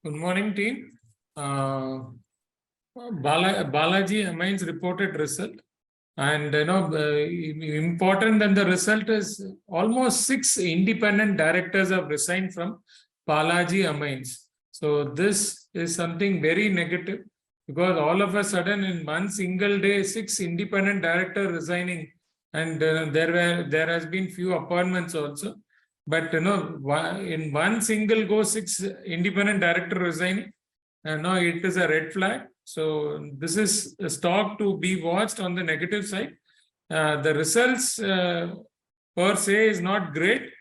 Good morning, team. Balaji Amines reported result, and important than the result is almost 6 independent directors have resigned from Balaji Amines. So this is something very negative, because all of a sudden in one single day 6 independent directors resigning, and there has been few appointments also. But in one single go 6 independent director resigning, no, it is a red flag. So this is a stock to be watched on the negative side. The results per se is not great.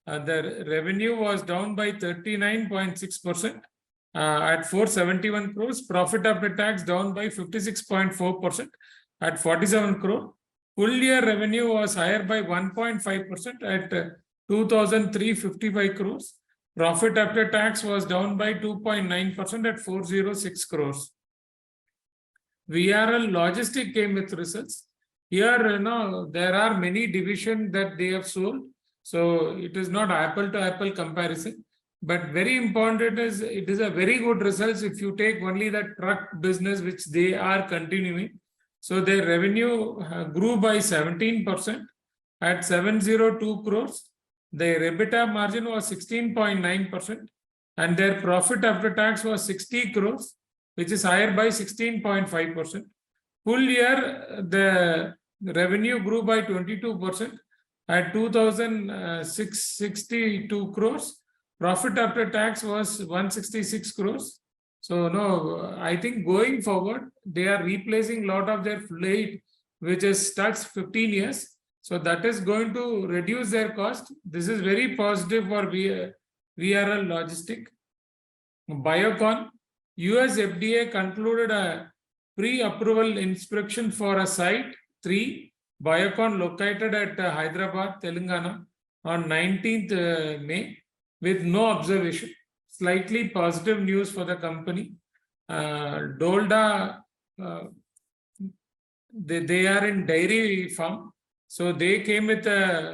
The revenue was down by 39.6% at 471 crores. Profit after tax down by 56.4% at 47 crore. Full year revenue was higher by 1.5% at 2,355 crores. Profit after tax was down by 2.9% at 406 crores. VRL Logistic came with results. Here, there are many divisions that they have sold. So it is not apple to apple comparison. But very important is, it is a very good results if you take only the truck business, which they are continuing. So their revenue grew by 17% at 702 crores. Their EBITDA margin was 16.9%, and their profit after tax was 60 crores, which is higher by 16.5%. Full year, the revenue grew by 22% at 2,662 crores. Profit after tax was 166 crores. So I think going forward, they are replacing a lot of their fleet, which is touched 15 years. So that is going to reduce their cost. This is very positive for VRL Logistic. Biocon, US FDA concluded a pre-approval inspection for a site 3, Biocon, located at Hyderabad, Telangana, on 19th May with no observation. Slightly positive news for the company. Dolda, they are in dairy farm. So they came with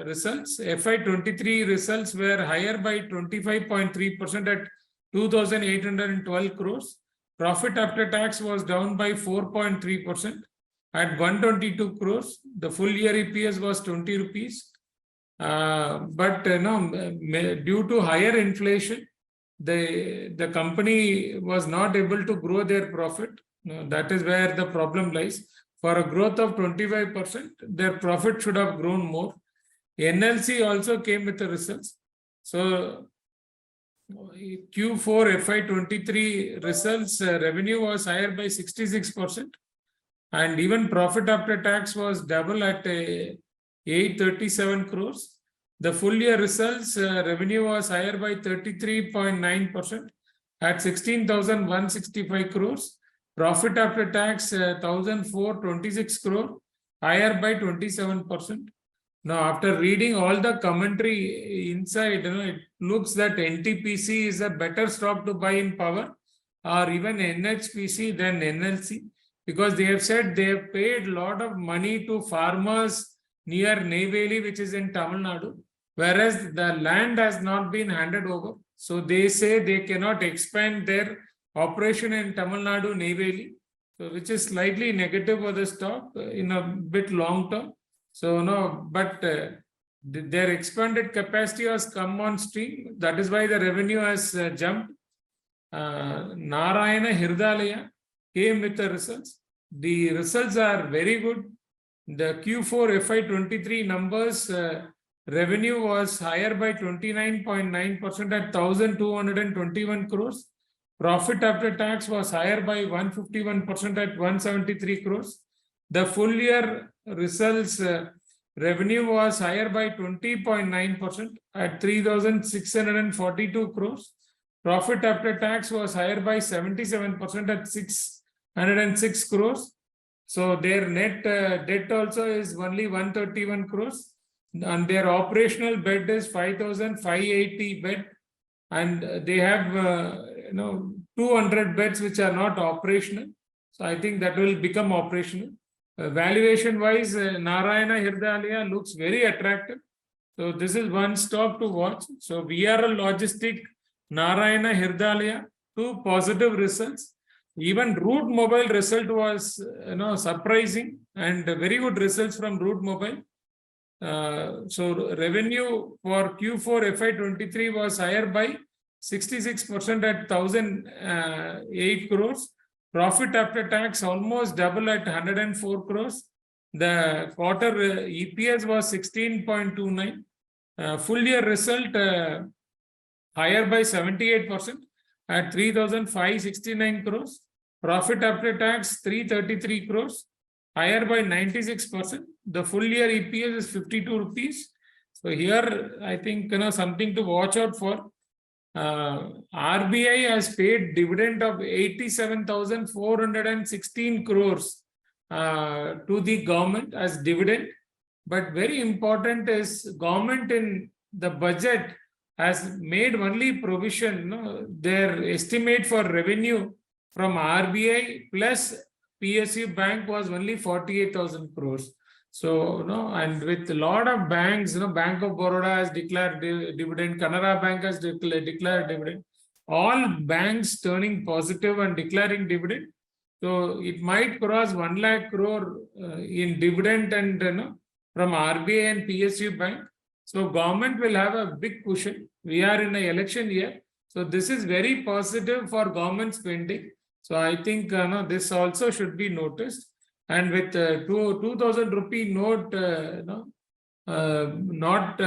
results. FY23 results were higher by 25.3% at 2,812 crores. Profit after tax was down by 4.3% at 122 crores. The full year EPS was 20 rupees. But due to higher inflation, the company was not able to grow their profit. That is where the problem lies. For a growth of 25%, their profit should have grown more. NLC also came with the results. So Q4 FY23 results, revenue was higher by 66%. And even profit after tax was double at 837 crores. The full year results, revenue was higher by 33.9% at 16,165 crores. Profit after tax, 1,426 crore, higher by 27%. Now, after reading all the commentary inside, it looks that NTPC is a better stock to buy in power, or even NHPC than NLC, because they have said they have paid a lot of money to farmers near Neyveli, which is in Tamil Nadu, whereas the land has not been handed over. So they say they cannot expand their operation in Tamil Nadu, Neyveli, so which is slightly negative for the stock in a bit long term. So but their expanded capacity has come on stream. That is why the revenue has jumped. Narayana Hirdalaya came with the results. The results are very good. The Q4 FY23 numbers, revenue was higher by 29.9% at 1,221 crores. Profit after tax was higher by 151% at 173 crores. The full year results, revenue was higher by 20.9% at 3,642 crores. Profit after tax was higher by 77% at 606 crores. So their net debt also is only 131 crores. And their operational bed is 5,580 bed. And they have 200 beds which are not operational. So I think that will become operational. Valuation wise, Narayana Hirdalaya looks very attractive. So this is one stock to watch. So VRL Logistic, Narayana Hirdalaya, two positive results. Even Root Mobile result was surprising, and very good results from Root Mobile. So revenue for Q4 FY23 was higher by 66% at 1,008 crores. Profit after tax almost double at 104 crores. The quarter EPS was 16.29. Full year result higher by 78% at 3,569 crores. Profit after tax 333 crores, higher by 96%. The full year EPS is 52 rupees. So here I think something to watch out for. RBI has paid dividend of 87,416 crores to the government as dividend. But very important is government in the budget has made only provision, their estimate for revenue from RBI plus PSU bank was only 48,000 crores. So, and with a lot of banks, Bank of Baroda has declared dividend, Canara Bank has declared dividend, all banks turning positive and declaring dividend. So it might cross 1 lakh crore in dividend and from RBI and PSU bank. So government will have a big cushion. We are in an election year. So this is very positive for government spending. So I think this also should be noticed. And with 2,000 rupee note not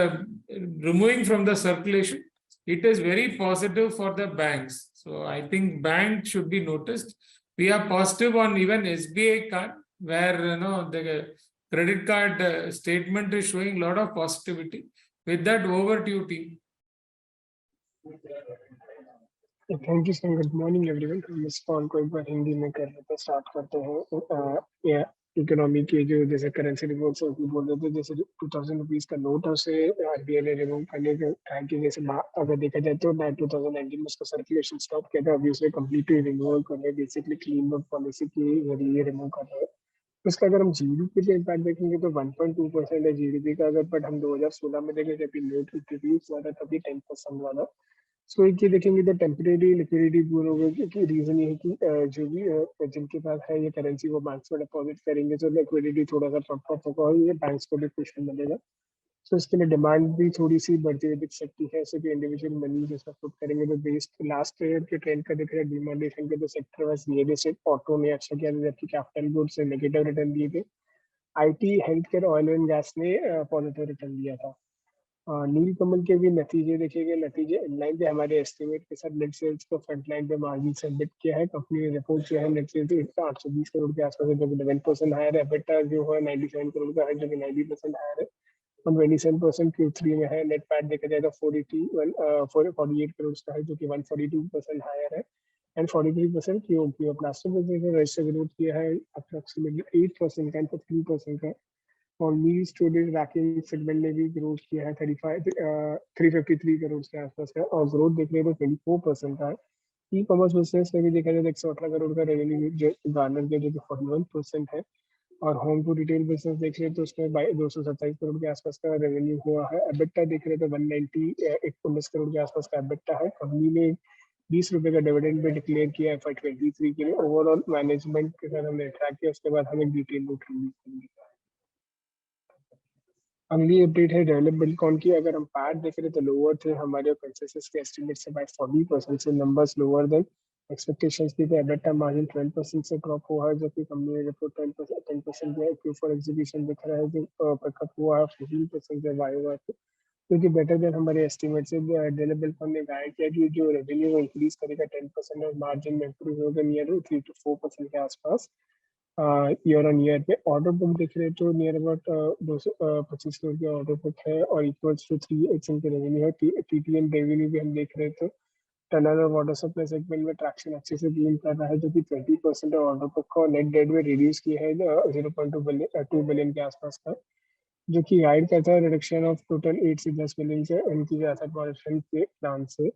removing from the circulation, it is very positive for the banks. So I think bank should be noticed. We are positive on even SBI card, where the credit card statement is showing a lot of positivity. With that, over to you, team. Thank you sir. Good morning everyone. हम इस call को एक बार हिंदी में कर लेते हैं, start करते हैं. इकोनॉमी के जो जैसे करेंसी रिपोर्ट्स बोल रहे थे, जैसे 2,000 रुपीज का नोट उसे आरबीआई ने रिमूव करने का कि जैसे अगर देखा जाए तो 2019 में उसका सर्कुलेशन स्टॉप किया था, अभी उसे कम्प्लीटली रिमूव कर रहे हैं, बेसिकली क्लीन नोट पॉलिसी के जरिए रिमूव कर रहे हैं. उसका अगर हम जीडीपी के इम्पैक्ट देखेंगे तो 1.2% है जीडीपी का. अगर बट हम 2016 में देखें जब नोट इंट्रोड्यूस हुआ था तभी 10% वाला. सो ये देखेंगे तो टेम्परेरी लिक्विडिटी पूल होगा, क्योंकि रीजन ये है कि जो भी जिनके पास है ये करेंसी वो बैंक्स में डिपॉजिट करेंगे, तो लिक्विडिटी थोड़ा सा टॉप होगा और ये बैंक्स को भी कुशन मिलेगा. सो इसके लिए डिमांड भी थोड़ी सी बढ़ती हुई दिख सकती है. ऐसे भी इंडिविजुअल मनी जिसमें पुट करेंगे तो बेस्ड लास्ट ईयर के ट्रेंड का दिख रहा है डिमांडेशन के, तो sector wise real estate auto ने अच्छा किया, जबकि कैपिटल गुड्स से नेगेटिव रिटर्न दिए थे. IT, health care, oil and gas ने पॉजिटिव रिटर्न दिया था. नील कमल के भी नतीजे देखेंगे, नतीजे इनलाइन थे हमारे एस्टिमेट के साथ. नेट सेल्स को फ्रंट लाइन पे मार्जिन से बिट किया है. कंपनी ने रिपोर्ट किया है नेट सेल्स 820 करोड़ के आसपास है, जो कि 11% हायर है. एबिटा जो है 97 करोड़ का है, जो कि 90% हायर है, और 27% Q3 में है. नेट पैट देखा जाए तो 48 करोड़ का है, जो कि 142% हायर है, एंड 43% QOQ. प्लास्टिक बिजनेस ने रजिस्टर ग्रोथ किया है अप्रोक्सीमेटली 8% का, 3% का. और मील स्टोरेज रैकिंग सेगमेंट ने भी ग्रोथ किया है 353 करोड़ के आसपास का, और ग्रोथ देख रहे तो 24% का है. ई कॉमर्स बिजनेस में भी देखा जाए तो 118 करोड़ का रेवेन्यू जो गार्नर के, जो कि 41% है. और होम टू रिटेल बिजनेस देख रहे तो उसमें 227 करोड़ के आसपास का रेवेन्यू हुआ है. एबिटा देख रहे तो 19 करोड़ के आसपास का एबिटा है. कंपनी ने 20 रुपए का डिविडेंड भी डिक्लेयर किया है FY23 के लिए. ओवरऑल मैनेजमेंट के साथ हमने ट्रैक किया, उसके बाद हमें डिटेल नोट रिलीज करेंगे. अगली अपडेट है डेवलप बिल्डकॉन की. अगर हम पैट देख रहे तो लोअर थे हमारे कंसेंसस के एस्टिमेट से बाय 40%, से नंबर्स लोअर देन एक्सपेक्टेशंस थी. तो एबिटा मार्जिन 12% से ड्रॉप हुआ है, जो कि कंपनी ने रिपोर्ट 10% किया है. Q4 एग्जीक्यूशन दिख रहा है जो पिकअप हुआ है 14% से YOY पे, क्योंकि बेटर देन हमारे एस्टिमेट से. डेवलप बिल्डकॉन ने गाइड किया कि जो रेवेन्यू इंक्रीज करेगा 10% और मार्जिन में इंप्रूव होगा नियर 3 to 4% के आसपास ईयर ऑन ईयर पे. ऑर्डर बुक देख रहे तो नियर अबाउट 225 करोड़ की ऑर्डर बुक है, और इक्वल्स टू 3x इनके रेवेन्यू है. TTM रेवेन्यू भी हम देख रहे तो टनल और वाटर सप्लाई सेगमेंट में ट्रैक्शन अच्छे से गेन कर रहा है, जो कि 20% ऑर्डर बुक का. और नेट डेट में रिड्यूस किया है 0.2 बिलियन के आसपास का, जो कि गाइड करता है रिडक्शन ऑफ टोटल 8 से 10 बिलियन से उनकी एसेट मॉनिटरिंग के प्लान से.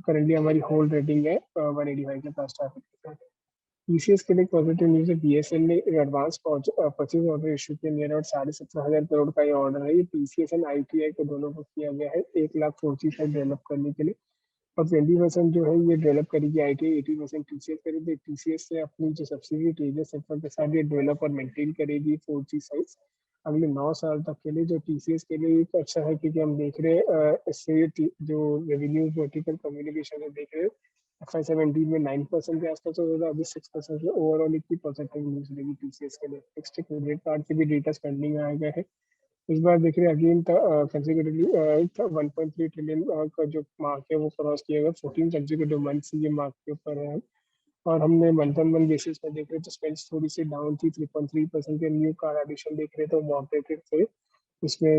करंटली हमारी होल्ड रेटिंग है 185 के पास ट्रैफिक के साथ. TCS के लिए पॉजिटिव न्यूज़ है. BSL ने एडवांस परचेज ऑर्डर इशू किया नियर अबाउट 17,500 करोड़ का ये ऑर्डर है. ये TCS एंड ITI को दोनों को किया गया है 1 लाख 4G साइट डेवलप करने के लिए. और 20% जो है ये डेवलप करेगी IT, 80% TCS करेगी। TCS से अपनी जो सब्सिडी तेजस सेक्टर के साथ ये डेवलप और मेंटेन करेगी 4G साइट्स अगले 9 साल तक के लिए, जो TCS के लिए एक अच्छा है, क्योंकि हम देख रहे हैं इससे जो रेवेन्यू वर्टिकल कम्युनिकेशन में देख रहे हैं FY17 में 9% के आसपास हो रहा, अभी 6% है। ओवरऑल 80% न्यूज रहेगी TCS के लिए। फिक्स्ड क्रेडिट कार्ड के भी डेटा स्पेंडिंग आ गया है इस बार। देख रहे हैं अगेन कंसेक्यूटिवली 1.3 ट्रिलियन का जो मार्क है वो क्रॉस किया गया। 14 कंसेक्यूटिव मंथ से ये मार्क के ऊपर है। और हमने मंथ ऑन मंथ बेसिस पर देख रहे तो स्पेंड्स थोड़ी सी डाउन थी, 3.3% के न्यू कार एडिशन देख रहे तो मॉडरेटेड थे इसमें,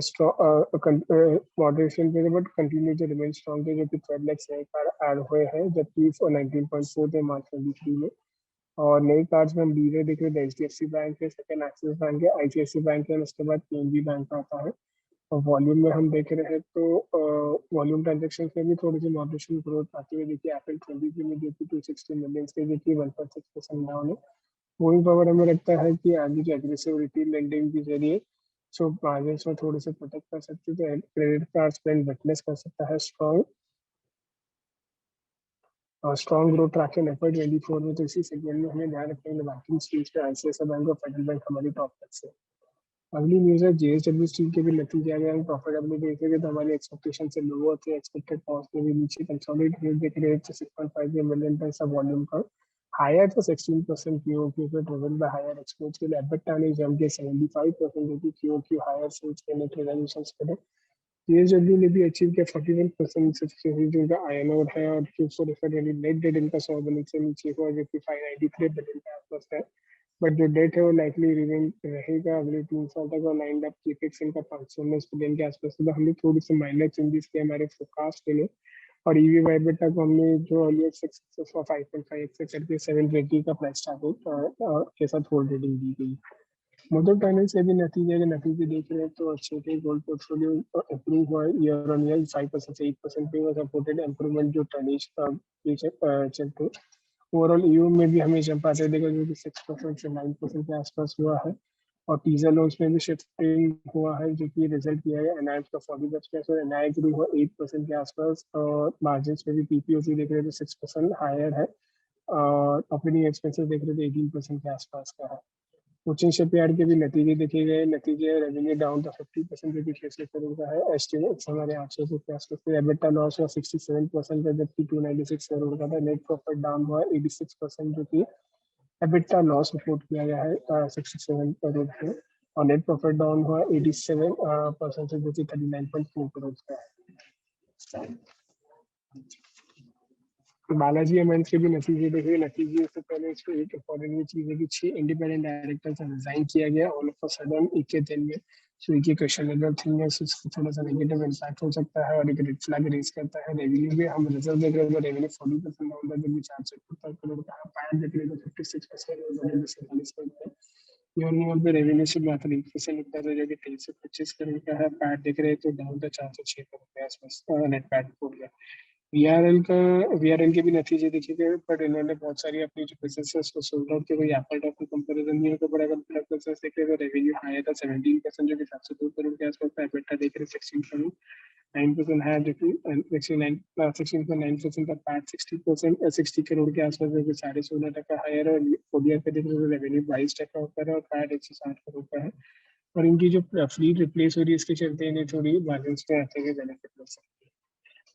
मॉडरेशन पे, बट कंटिन्यू जो रिमेन स्ट्रॉन्ग थे, जो कि 12 लाख नए कार ऐड हुए हैं, जबकि 19.4 थे मार्च 23 में। और नई कार्ड्स में हम लीडर देख रहे हैं HDFC बैंक है, सेकंड एक्सिस बैंक है, ICICI बैंक है, और उसके बाद PNB बैंक आता है। और वॉल्यूम में हम देख रहे हैं तो वॉल्यूम ट्रांजेक्शन में भी थोड़ी सी मॉडरेशन ग्रोथ आती हुई देखिए। एप्पल 23 में देखिए 260 मिलियन से देखिए 1.6% डाउन है। मूविंग पावर हमें लगता है कि आगे जो एग्रेसिव रिटेल लेंडिंग के जरिए जो मार्जिन में थोड़े से प्रोटेक्ट कर सकते हैं, तो क्रेडिट कार्ड स्पेंड विटनेस कर सकता है स्ट्रॉन्ग ग्रोथ ट्रैक इन FY24 में। तो इसी सेगमेंट में हमें ध्यान रखना है बैंकिंग स्पेस पे ICICI बैंक और फेडरल बैंक हमारी टॉप तक से। अगली न्यूज़ है JSW स्टील के भी नतीजे आ गए हैं। प्रॉफिटेबिलिटी देखेंगे तो हमारे एक्सपेक्टेशन से लोअर थे, एक्सपेक्टेड कॉस्ट में भी नीचे। कंसोलिडेटेड देख रहे थे 6.5 मिलियन टन सब वॉल्यूम का हायर था 16% QOQ पे, ड्रिवन बाय हायर एक्सपोर्ट्स के लिए। एबिटा ने जम के 75% जो कि QOQ हायर सेल्स के नेट रियलाइजेशंस के लिए। JSW ने भी अचीव किया 41% सब्सिडी जो इनका आयरन ओर है, और Q4 FY20 नेट डेट इनका 100 बिलियन से नीचे हुआ, जो कि 593 बिलियन के आसपास है। बट जो डेट है वो लाइकली रिमेन रहेगा अगले 3 साल तक, और लाइंड अप केपेक्स इनका 519 बिलियन के आसपास। तो हमने थोड़ी सी माइनर चेंजेस किए हमारे फोरकास्ट के लिए। और ईवी बायोबेटा को हमने जो अर्लियर 5.5 से करके 720 का प्राइस टारगेट के साथ होल्ड रेटिंग दी गई। मुथूट फाइनेंस से भी नतीजे देख रहे हैं तो अच्छे थे। गोल्ड पोर्टफोलियो इंप्रूव हुआ ईयर ऑन ईयर 5% से 8% पे, सपोर्टेड इंप्रूवमेंट जो टनेज चलते। ओवरऑल EU में भी हमें जंप आते देखा, जो कि 6% से 9% के आसपास हुआ है। और टीजर लोन्स में भी शिफ्टिंग हुआ है, जो कि रिजल्ट किया है NI का 40%, और NI ग्रू हुआ 8% के आसपास। और मार्जिन में भी PPOC देख रहे थे 6% हायर है, और ऑपरेटिंग एक्सपेंसेस देख रहे थे 18% के आसपास का है। कोचिंग शिपयार्ड के भी नतीजे देखे गए। नतीजे रेवेन्यू डाउन था 50% जो कि 600 करोड़ का है। एस्टिमेट्स हमारे 800 के आसपास थे। एबिटा लॉस हुआ 67% का, जबकि 296 करोड़ का था। नेट प्रॉफिट डाउन हुआ 86% जो कि एबिटा लॉस रिपोर्ट किया गया है 67 करोड़ से। और नेट प्रॉफिट डाउन हुआ 87% से, जो कि 39.4 करोड़ का है। बालाजी एमएंस के भी नतीजे देखे। नतीजे से पहले इसको एक इंपॉर्टेंट चीज है कि 6 इंडिपेंडेंट डायरेक्टर से रिजाइन किया गया ऑल ऑफ अ सडन एक के दिन में। सो एक क्वेश्चन लेवल थिंग है, थोड़ा सा नेगेटिव इम्पैक्ट हो सकता है, और एक रेड फ्लैग रेज करता है। रेवेन्यू में हम रिजल्ट देख रहे हैं तो रेवेन्यू 40% डाउन था, जो कि 470 करोड़ का है। पैन देख रहे तो 56% ईयर पे रेवेन्यू से मात्र 1% ऊपर था, जो कि 2325 करोड़ का है। पैट देख रहे तो डाउन था 406 करोड़ के आसपास, नेट पैट रिपोर्ट गया। वीआरएल के भी नतीजे देखे गए, बट इन्होंने बहुत सारी अपनी जो बिजनेसेस को सोल्ड आउट किया। कोई एप्पल टॉप में कंपैरिजन नहीं है, तो बड़ा अगर बिजनेस देख रहे तो रेवेन्यू हाई था 17%, जो कि 702 करोड़ के आसपास था। एबिटा देख रहे 16.9% है, जो कि 16.9% का। पैट 60 करोड़ के आसपास, जो कि 16.5% हायर है। और ओडीआर पे देख रहे तो रेवेन्यू 22% ऊपर है, और पैट 160 करोड़ का है। और इनकी जो फ्लीट रिप्लेस हो रही है, इसके चलते इन्हें थोड़ी मार्जिन में आते हुए बेनिफिट मिल सकती है।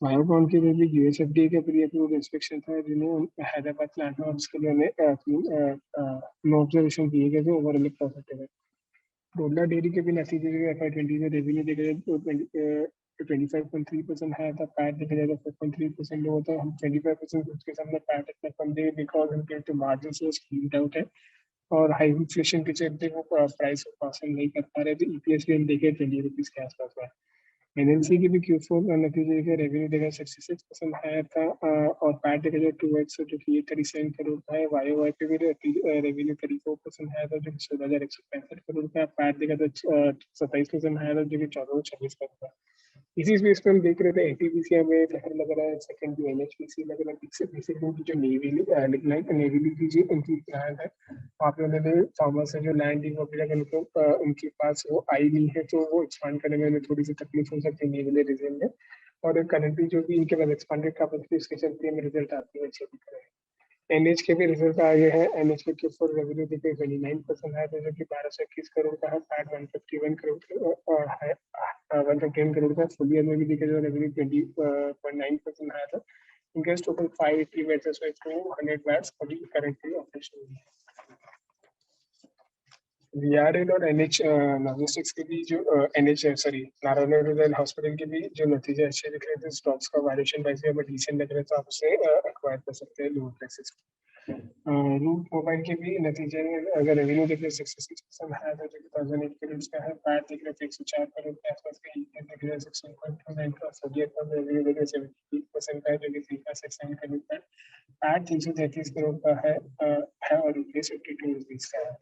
बायोकॉन के लिए भी USFDA का प्री अप्रूव्ड इंस्पेक्शन था, जिन्हें हैदराबाद प्लांट में, उसके लिए नो ऑब्जर्वेशन दिए गए थे। ओवरऑल पॉजिटिव है। डोडा डेयरी के भी नतीजे FY20 में रेवेन्यू देखा जाए तो 25.3% है था। पैट देखा जाए तो 4.3% लो होता है। हम 25% उसके सामने पैट इतना कम दे, बिकॉज उनके जो मार्जिन से स्क्रीन आउट है, और हाई इन्फ्लेशन के चलते वो प्राइस को पास नहीं कर पा रहे थे। EPS भी हम देखे 20 रुपीज के आसपास है। NLC की भी Q4 का नतीजे देखा, रेवेन्यू देखा 66% हायर था, और पैट देखा जाए 2x, जो कि 37 करोड़ का है। YOY पे भी रेवेन्यू 34% हायर था, जो कि 16,165 करोड़ का। पैट देखा तो 27% हायर था, जो कि 1426 करोड़ का। इसी स्पेस पे हम देख रहे थे NTPC हमें बेहतर लग रहा है, सेकंड जो NHPC लग रहा है, पीछे पीछे की जो नेवी की जो इनकी प्लान है, वहाँ पे उन्होंने फार्मर से जो लैंड ली वगैरह उनको उनके पास वो आई नहीं है, तो वो एक्सपांड करने में थोड़ी सी तकलीफ हो सकती है नेवल रीजन में। और करंटली जो भी इनके पास एक्सपांडेड कैपेसिटी उसके चलते में रिजल्ट आते हैं अच्छे दिख रहे हैं। एनएच के भी रिजल्ट आ गए हैं। एनएच के Q4 रेवेन्यू देखिए 29% है, जो कि 1221 करोड़ का है। पैट 151 करोड़ है, 151 करोड़ का। फुल ईयर में भी देखिए जो रेवेन्यू 20.9% आया था। इनकेस टोटल 580 बैचेस में 200 बैच अभी करंटली ऑपरेशन में है। VRL और NH लॉजिस्टिक्स के भी जो NH सॉरी नारायण हृदय हॉस्पिटल के भी जो नतीजे अच्छे दिख रहे थे, स्टॉक्स का वैल्यूएशन वैसे अब डिसेंट लग रहा है, तो आप उसे एक्वायर कर सकते हैं लोअर प्राइसेस। रूट मोबाइल के भी नतीजे में अगर रेवेन्यू देख रहे 66% है, तो 2008 करोड़ का है। पैट देख रहे 104 करोड़ के आसपास का। EPS देख रहे 16.29 का। फुल ईयर का रेवेन्यू देख रहे 78% का है, जो कि 3.67 करोड़ का है। पैट 333 करोड़ का है और EPS 52 रुपीज का है।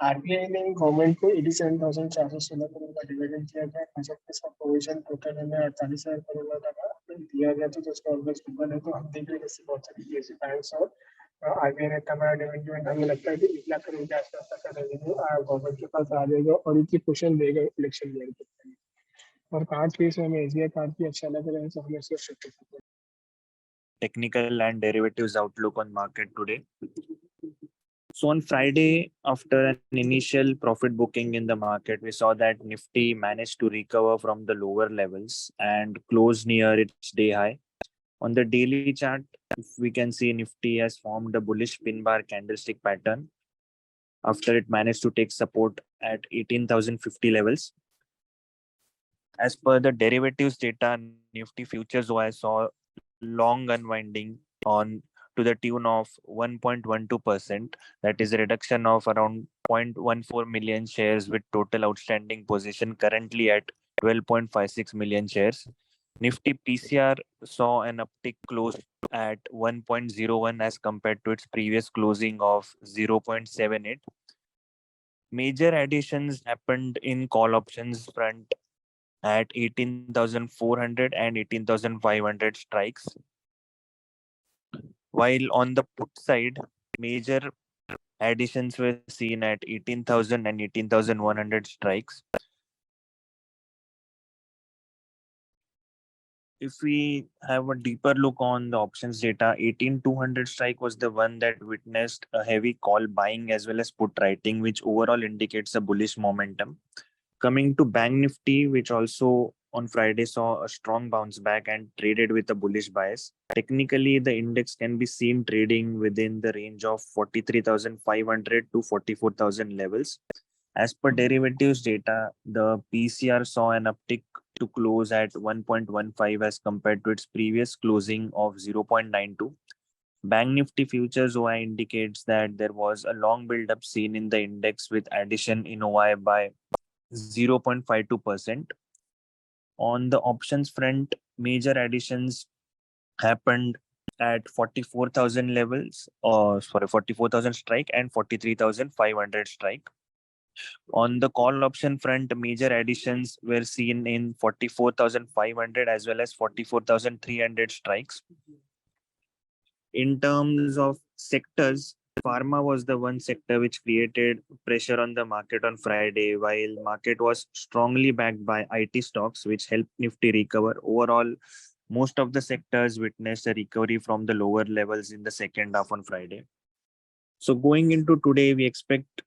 आरबीआई ने गवर्नमेंट को 87,416 करोड़ का डिविडेंड दिया था। बजट में इसका प्रोविजन टोटल हमें 48,000 करोड़ का दिया गया था, जो उसका ऑलमोस्ट डबल है। तो हम देख रहे हैं जैसे बहुत सारी पीएसयू बैंक्स और आरबीआई ने इतना बड़ा डिविडेंड, हमें लगता है कि 1 लाख करोड़ के आसपास का रेवेन्यू गवर्नमेंट के पास आ जाएगा और इनकी पोषण देगा इलेक्शन ईयर के। और कार्ड फीस में हमें एसबीआई कार्ड भी अच्छा लग रहा है, तो हमें इसको शिफ्ट करते हैं। Technical and derivatives outlook on market today. So on Friday, after an initial profit booking in the market, we saw that Nifty managed to recover from the lower levels and close near its day high. On the daily chart, we can see Nifty has formed a bullish pin bar candlestick pattern after it managed to take support at 18,050 levels. As per the derivatives data, Nifty futures OI saw long unwinding on to the tune of 1.12%. That is a reduction of around 0.14 million shares, with total outstanding position currently at 12.56 million shares. Nifty PCR saw an uptick close at 1.01 as compared to its previous closing of 0.78. Major additions happened in call options front at 18,400 and 18,500 strikes. While on the put side, major additions were seen at 18,000 and 18,100 strikes. If we have a deeper look on the options data, 18,200 strike was the one that witnessed a heavy call buying as well as put writing, which overall indicates a bullish momentum. Coming to Bank Nifty, which also on Friday saw a strong bounce back and traded with a bullish bias. Technically, the index can be seen trading within the range of 43,500 to 44,000 levels. As per derivatives data, the PCR saw an uptick to close at 1.15 as compared to its previous closing of 0.92. Bank Nifty futures OI indicates that there was a long build-up seen in the index with addition in OI by 0.52%. On the options front, major additions happened at 44,000 levels, or 44,000 strike and 43,500 strike. On the call option front, major additions were seen in 44,500 as well as 44,300 strikes. In terms of sectors, pharma was the one sector which created pressure on the market on Friday, while market was strongly backed by IT stocks, which helped Nifty recover. Overall, most of the sectors witnessed a recovery from the lower levels in the second half on Friday. So going into today, we expect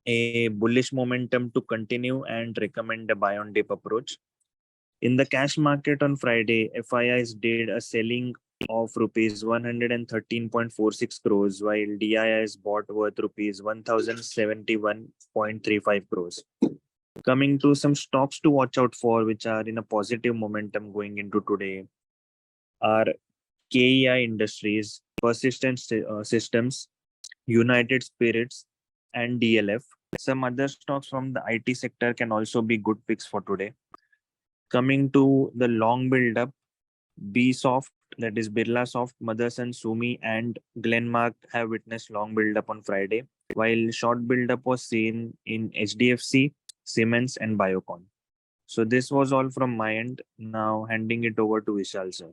a bullish momentum to continue and recommend a buy on dip approach. In the cash market on Friday, FIIs did a selling of rupees 113.46 crores, while DIIs bought worth rupees 1,071.35 crores. Coming to some stocks to watch out for, which are in a positive momentum going into today, are KEI Industries, Persistent Systems, United Spirits, and DLF. Some other stocks from the IT sector can also be good picks for today. Coming to the long build-up, BSoft, that is Birla Soft, Motherson Sumi, and Glenmark have witnessed long build-up on Friday, while short build-up was seen in HDFC, Siemens, and Biocon. So this was all from my end. Now handing it over to Vishal, sir.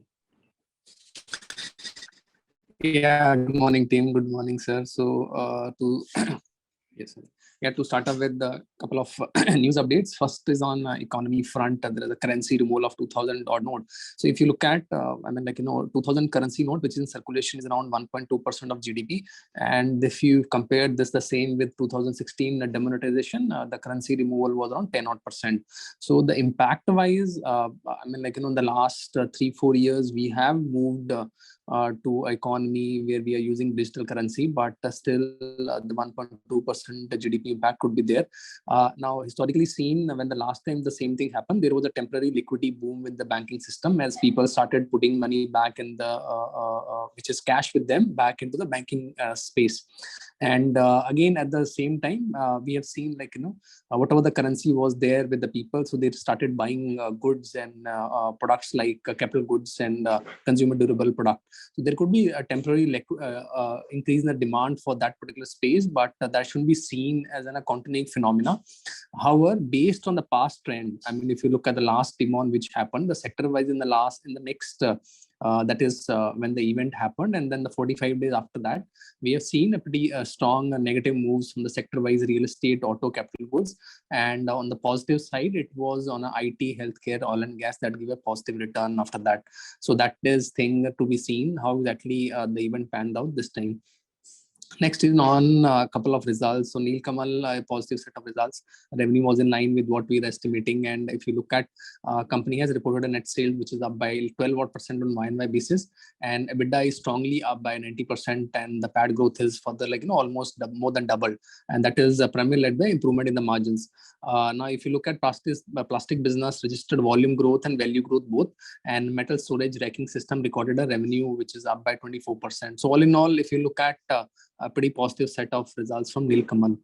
Yeah, good morning, team. Good morning, sir. So Yes, sir. Yeah, to start off with a couple of news updates. First is on economy front. There is a currency removal of 2000 odd note. So if you look at, 2000 currency note, which is in circulation, is around 1.2% of GDP. And if you compare this the same with 2016 demonetization, the currency removal was around 10 odd percent. So the impact wise, in the last 3-4 years, we have moved to economy where we are using digital currency, but still the 1.2% GDP impact could be there. Now, historically seen, when the last time the same thing happened, there was a temporary liquidity boom with the banking system as people started putting money back in the, which is cash with them, back into the banking space. And again, at the same time, we have seen whatever the currency was there with the people, so they started buying goods and products like capital goods and consumer durable product. So there could be a temporary increase in the demand for that particular space, but that shouldn't be seen as a continuing phenomena. However, based on the past trend, if you look at the last demon which happened, the sector-wise in the next, that is when the event happened, and then the 45 days after that, we have seen a pretty strong negative moves from the sector-wise real estate, auto, capital goods. And on the positive side, it was on a IT, healthcare, oil and gas that give a positive return after that. So that is thing to be seen, how exactly the event panned out this time. Next is on a couple of results. So Nilkamal, a positive set of results. Revenue was in line with what we were estimating. And if you look at company has reported a net sales, which is up by 12% on YoY basis. And EBITDA is strongly up by 90%. And the PAT growth is further almost more than double. And that is primarily led by improvement in the margins. Now, if you look at plastic business, registered volume growth and value growth both. And metal storage racking system recorded a revenue, which is up by 24%. So all in all, if you look at a pretty positive set of results from Nilkamal.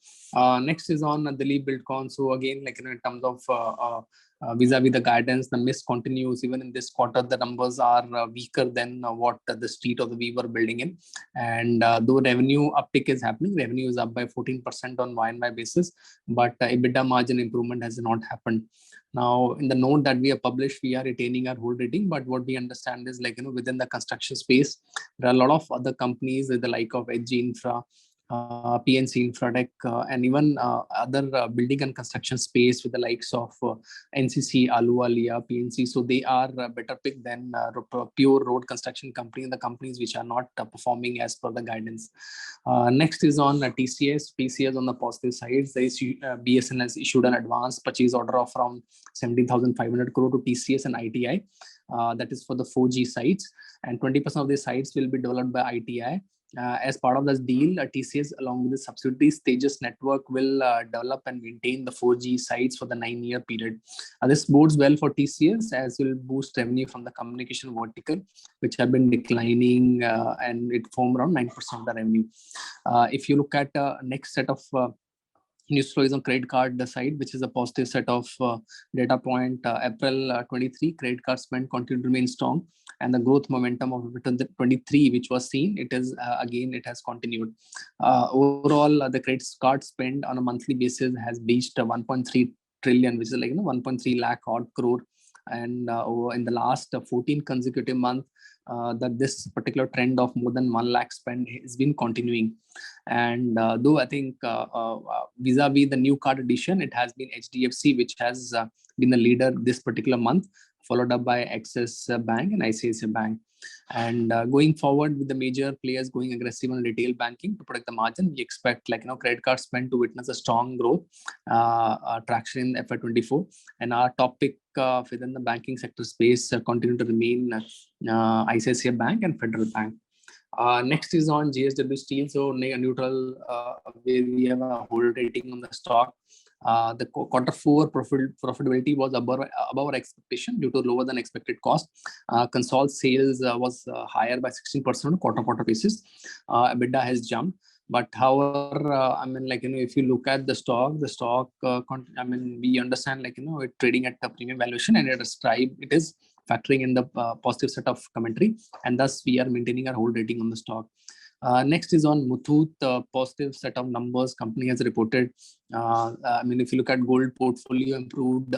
Next is on Delhi Buildcon. So again, in terms of vis-a-vis the guidance, the miss continues. Even in this quarter, the numbers are weaker than what the street or we were building in. And though revenue uptick is happening, revenue is up by 14% on YoY basis, but EBITDA margin improvement has not happened. Now, in the note that we have published, we are retaining our hold rating, but what we understand is within the construction space, there are a lot of other companies with the like of HG Infra, PNC Infratech, and even other building and construction space with the likes of NCC, Ahluwalia, PNC. So they are a better pick than pure road construction company and the companies which are not performing as per the guidance. Next is on TCS. TCS on the positive side, BSNL has issued an advance purchase order of around 17,500 crore to TCS and ITI. That is for the 4G sites, and 20% of the sites will be developed by ITI. As part of this deal, TCS along with the subsidiaries Tejas Network will develop and maintain the 4G sites for the 9-year period. This bodes well for TCS as will boost revenue from the communication vertical, which have been declining, and it formed around 9% of the revenue. If you look at next set of news flow is on credit card side, which is a positive set of data point. April 23, credit card spend continued to remain strong, and the growth momentum of 23, which was seen, it is again it has continued. Overall, the credit card spend on a monthly basis has reached 1.3 trillion, which is 1.3 lakh odd crore. And in the last 14 consecutive months, that this particular trend of more than 1 lakh spend has been continuing. And though I think vis-a-vis the new card addition, it has been HDFC which has been the leader this particular month, followed up by Axis Bank and ICICI Bank. And going forward with the major players going aggressive on retail banking to protect the margin, we expect credit card spend to witness a strong growth traction in FY24. And our top pick within the banking sector space continue to remain ICICI Bank and Federal Bank. Next is on JSW Steel. So neutral, where we have a hold rating on the stock. The quarter 4 profitability was above our expectation due to lower than expected cost. Consolidated sales was higher by 16% on quarter basis. EBITDA has jumped. But however, if you look at the stock, we understand, it's trading at a premium valuation, and it is factoring in the positive set of commentary, and thus we are maintaining our hold rating on the stock. Next is on Muthoot, positive set of numbers company has reported. If you look at gold portfolio improved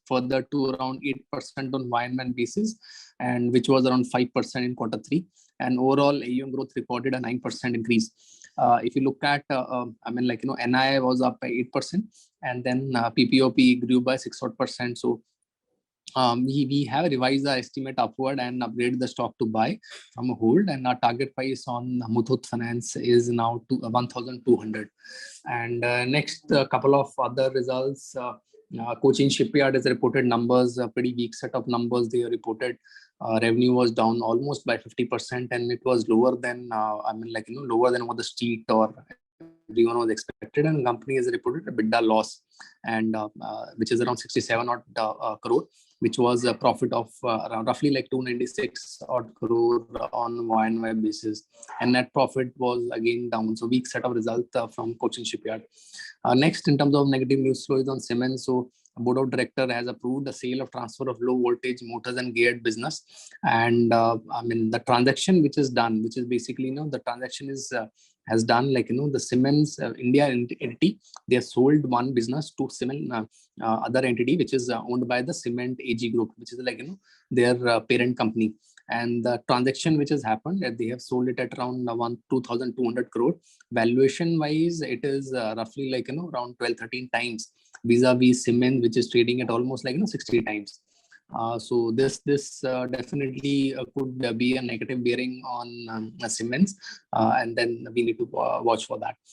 further to around 8% on YoY basis, and which was around 5% in quarter 3. and overall AUM growth recorded a 9% increase. If you look at, NII was up by 8%, and then PPOP grew by 6%. So we have revised our estimate upward and upgraded the stock to buy from a hold, and our target price on Muthoot Finance is now 1,200. And next couple of other results. Cochin Shipyard has reported numbers, a pretty weak set of numbers they reported. Revenue was down almost by 50%, and it was lower than lower than what the street or everyone was expected. And the company has reported a EBITDA loss, and which is around 67 crore, which was a profit of around roughly like 296 crore on Y&Y basis, and net profit was again down. So weak set of results from Cochin Shipyard. Next, in terms of negative news flow, is on Siemens. So board of director has approved the sale of transfer of low voltage motors and geared business, and the transaction which is done, which is basically the transaction is has done the Siemens India entity. They have sold one business to Siemens other entity, which is owned by the Cement AG Group, which is their parent company. And the transaction which has happened, they have sold it at around 2,200 crore. Valuation wise, it is roughly around 12-13 times vis-a-vis Siemens, which is trading at almost 60 times. So this definitely could be a negative bearing on Siemens, and then we need to watch for that.